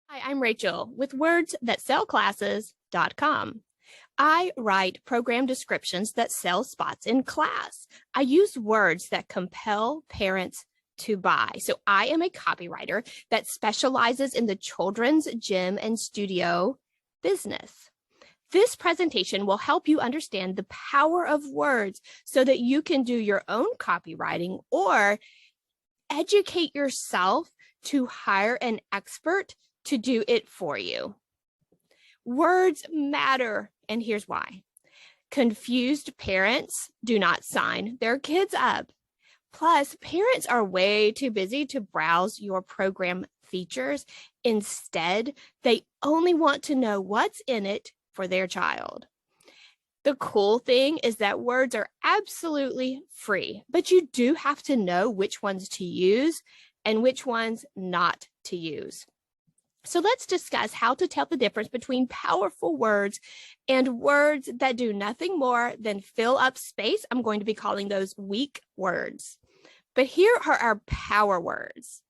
Hi, I'm Rachel with WordSThatSellClasses.com. I write program descriptions that sell spots in class. I use words that compel parents to buy. So I am a copywriter that specializes in the children's gym and studio business. This presentation will help you understand the power of words so that you can do your own copywriting or educate yourself to hire an expert to do it for you. Words matter, and here's why. Confused parents do not sign their kids up. Plus, parents are way too busy to browse your program features. Instead, they only want to know what's in it for their child. The cool thing is that words are absolutely free, but you do have to know which ones to use and which ones not to use. So let's discuss how to tell the difference between powerful words and words that do nothing more than fill up space. I'm going to be calling those weak words. But here are our power words.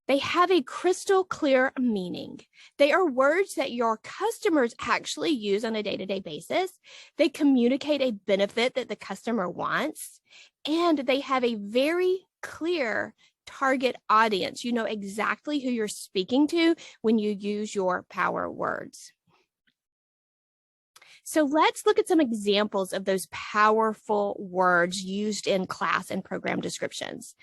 They have a crystal clear meaning. They are words that your customers actually use on a day-to-day basis. They communicate a benefit that the customer wants, and they have a very clear target audience. You know exactly who you're speaking to when you use your power words. So let's look at some examples of those powerful words used in class and program descriptions.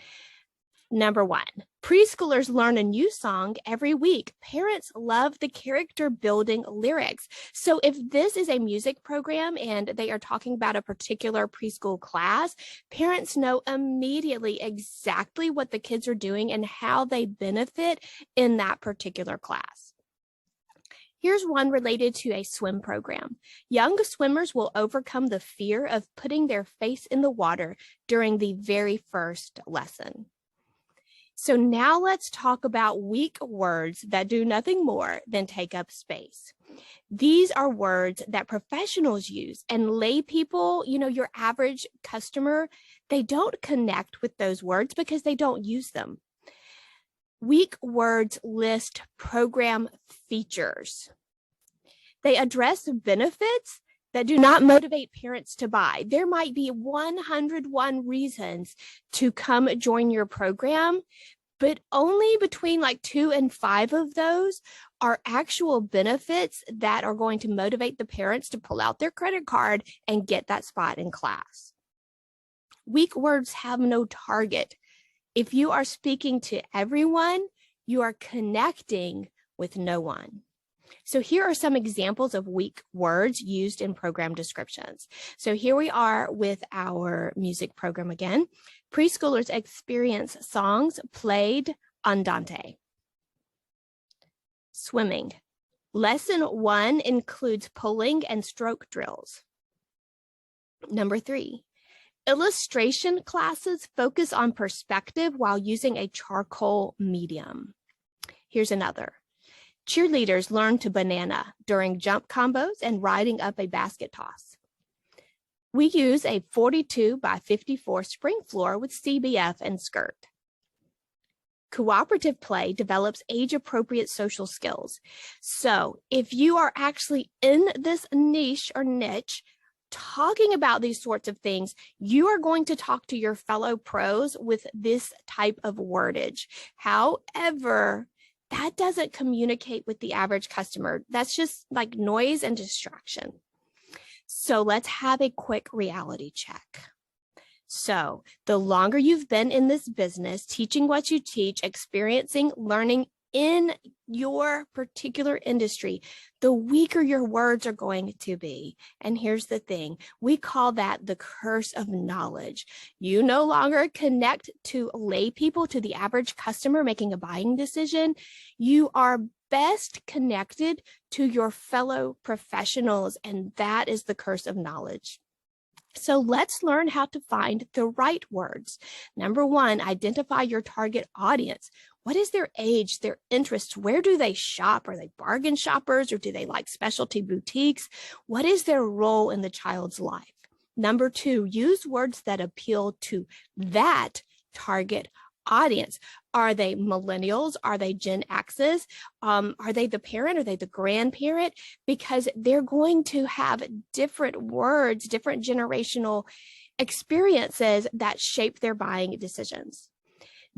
Number one, preschoolers learn a new song every week. Parents love the character building lyrics. So if this is a music program and they are talking about a particular preschool class, parents know immediately exactly what the kids are doing and how they benefit in that particular class. Here's one related to a swim program. Young swimmers will overcome the fear of putting their face in the water during the very first lesson. So now let's talk about weak words that do nothing more than take up space. These are words that professionals use, and lay people, your average customer, they don't connect with those words because they don't use them. Weak words list program features. They address benefits that do not motivate parents to buy. There might be 101 reasons to come join your program, but only between 2 and 5 of those are actual benefits that are going to motivate the parents to pull out their credit card and get that spot in class. Weak words have no target. If you are speaking to everyone, you are connecting with no one. So here are some examples of weak words used in program descriptions. So here we are with our music program again. Preschoolers experience songs played andante. Swimming. Lesson 1 includes pulling and stroke drills. Number 3. Illustration classes focus on perspective while using a charcoal medium. Here's another. Cheerleaders learn to banana during jump combos and riding up a basket toss. We use a 42 by 54 spring floor with CBF and skirt. Cooperative play develops age-appropriate social skills. So if you are actually in this niche or niche, talking about these sorts of things, you are going to talk to your fellow pros with this type of wordage. However, that doesn't communicate with the average customer. That's just like noise and distraction. So let's have a quick reality check. So the longer you've been in this business, teaching what you teach, experiencing, learning in your particular industry, the weaker your words are going to be. And here's the thing, we call that the curse of knowledge. You no longer connect to lay people, to the average customer making a buying decision. You are best connected to your fellow professionals, and that is the curse of knowledge. So let's learn how to find the right words. Number 1, identify your target audience. What is their age, their interests? Where do they shop? Are they bargain shoppers, or do they like specialty boutiques? What is their role in the child's life? Number 2, use words that appeal to that target audience. Are they millennials? Are they Gen X's? Are they the parent? Are they the grandparent? Because they're going to have different words, different generational experiences that shape their buying decisions.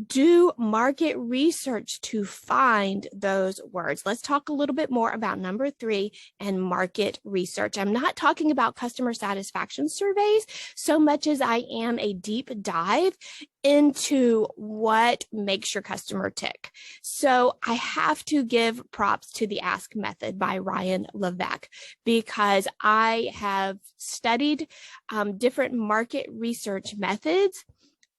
Do market research to find those words. Let's talk a little bit more about number 3 and market research. I'm not talking about customer satisfaction surveys so much as I am a deep dive into what makes your customer tick. So I have to give props to the Ask Method by Ryan Levesque, because I have studied different market research methods.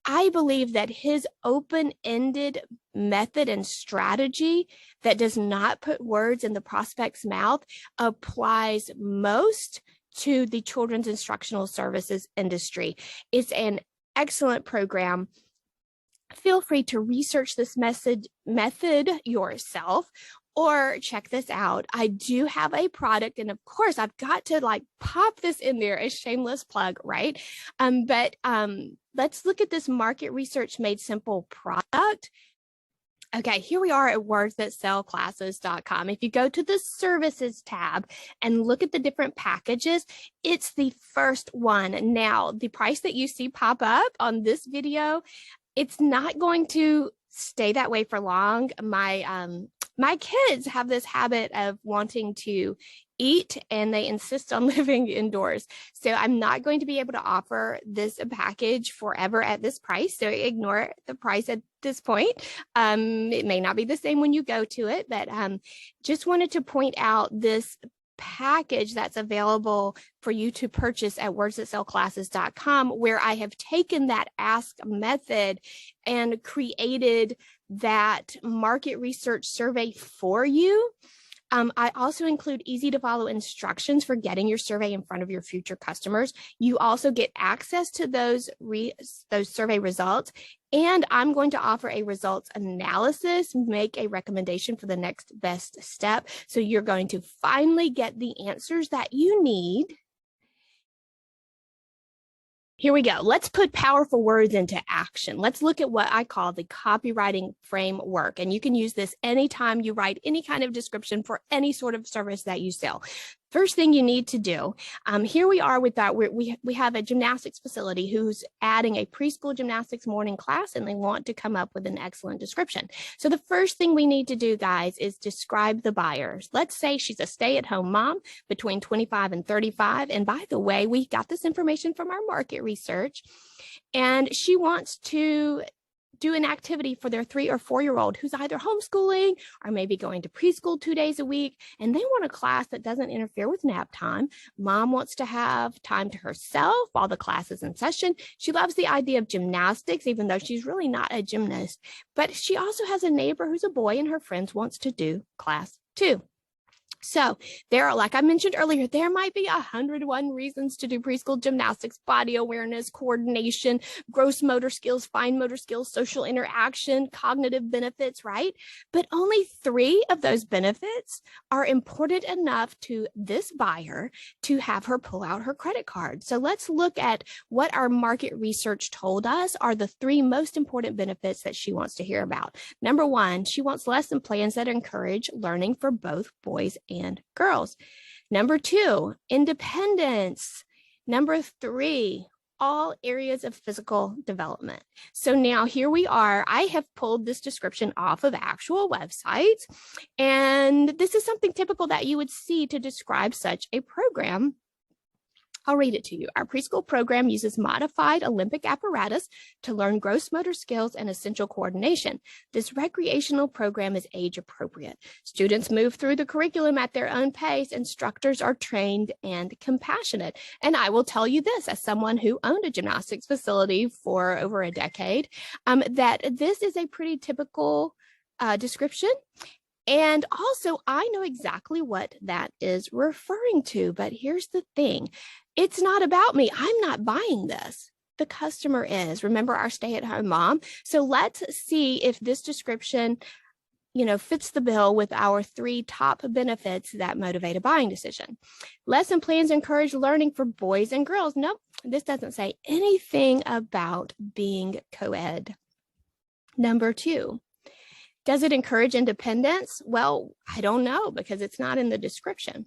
I believe that his open-ended method and strategy that does not put words in the prospect's mouth applies most to the children's instructional services industry. It's an excellent program. Feel free to research this method yourself, or check this out. I do have a product, and of course I've got to pop this in there, a shameless plug, right? Let's look at this market research made simple product. Okay, here we are at wordsthatsellclasses.com. If you go to the services tab and look at the different packages, it's the first one. Now, the price that you see pop up on this video, it's not going to stay that way for long. My kids have this habit of wanting to eat, and they insist on living indoors. So I'm not going to be able to offer this package forever at this price. So ignore the price at this point. It may not be the same when you go to it, but just wanted to point out this package that's available for you to purchase at wordsthatsellclasses.com, where I have taken that Ask Method and created that market research survey for you. I also include easy to follow instructions for getting your survey in front of your future customers. You also get access to those survey results, and I'm going to offer a results analysis, make a recommendation for the next best step. So you're going to finally get the answers that you need. Here we go. Let's put powerful words into action. Let's look at what I call the copywriting framework. And you can use this anytime you write any kind of description for any sort of service that you sell. First thing you need to do, here we are with that. We have a gymnastics facility who's adding a preschool gymnastics morning class, and they want to come up with an excellent description. So the first thing we need to do, guys, is describe the buyers. Let's say she's a stay-at-home mom between 25 and 35. And by the way, we got this information from our market research, and she wants to do an activity for their 3 or 4-year-old who's either homeschooling or maybe going to preschool 2 days a week, and they want a class that doesn't interfere with nap time. Mom wants to have time to herself while the class is in session. She loves the idea of gymnastics, even though she's really not a gymnast, but she also has a neighbor who's a boy and her friends wants to do class too. So there are, like I mentioned earlier, there might be 101 reasons to do preschool gymnastics: body awareness, coordination, gross motor skills, fine motor skills, social interaction, cognitive benefits, right? But only 3 of those benefits are important enough to this buyer to have her pull out her credit card. So let's look at what our market research told us are the 3 most important benefits that she wants to hear about. Number 1, she wants lesson plans that encourage learning for both boys and girls. Number 2, independence. Number 3, all areas of physical development. So now here we are. I have pulled this description off of actual websites, and this is something typical that you would see to describe such a program. I'll read it to you. Our preschool program uses modified Olympic apparatus to learn gross motor skills and essential coordination. This recreational program is age appropriate. Students move through the curriculum at their own pace. Instructors are trained and compassionate. And I will tell you this, as someone who owned a gymnastics facility for over a decade, that this is a pretty typical description. And also, I know exactly what that is referring to, but here's the thing. It's not about me. I'm not buying this. The customer is. Remember our stay-at-home mom? So let's see if this description, fits the bill with our 3 top benefits that motivate a buying decision. Lesson plans encourage learning for boys and girls. Nope, this doesn't say anything about being co-ed. Number 2, does it encourage independence? Well, I don't know because it's not in the description.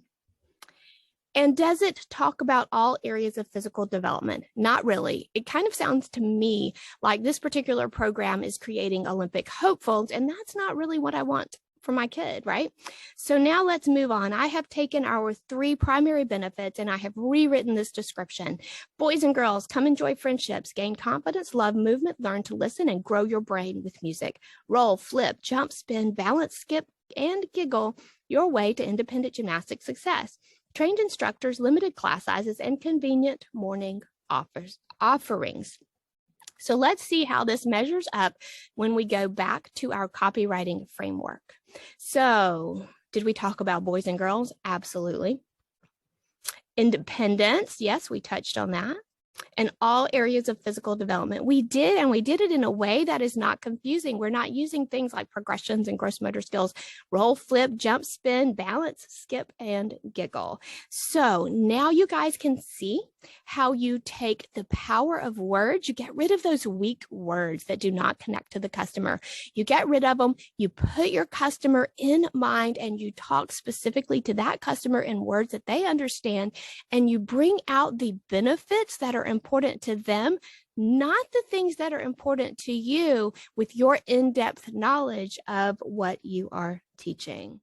And does it talk about all areas of physical development? Not really. It kind of sounds to me like this particular program is creating Olympic hopefuls, and that's not really what I want for my kid, right? So now let's move on. I have taken our 3 primary benefits and I have rewritten this description. Boys and girls, come enjoy friendships, gain confidence, love movement, learn to listen, and grow your brain with music. Roll, flip, jump, spin, balance, skip, and giggle your way to independent gymnastic success. Trained instructors, limited class sizes, and convenient morning offerings. So let's see how this measures up when we go back to our copywriting framework. So did we talk about boys and girls? Absolutely. Independence, yes, we touched on that. And all areas of physical development. We did, and we did it in a way that is not confusing. We're not using things like progressions and gross motor skills, roll, flip, jump, spin, balance, skip, and giggle. So now you guys can see how you take the power of words. You get rid of those weak words that do not connect to the customer. You get rid of them. You put your customer in mind and you talk specifically to that customer in words that they understand, and you bring out the benefits that are important to them, not the things that are important to you with your in-depth knowledge of what you are teaching.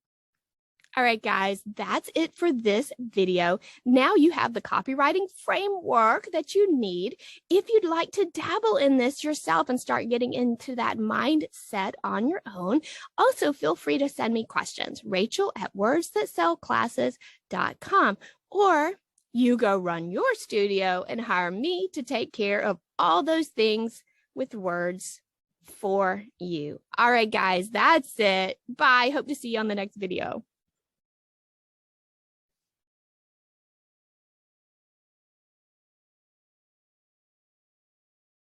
All right, guys, that's it for this video. Now you have the copywriting framework that you need. If you'd like to dabble in this yourself and start getting into that mindset on your own, also feel free to send me questions, Rachel@wordsthatsellclasses.com, or you go run your studio and hire me to take care of all those things with words for you. All right, guys, that's it. Bye. Hope to see you on the next video.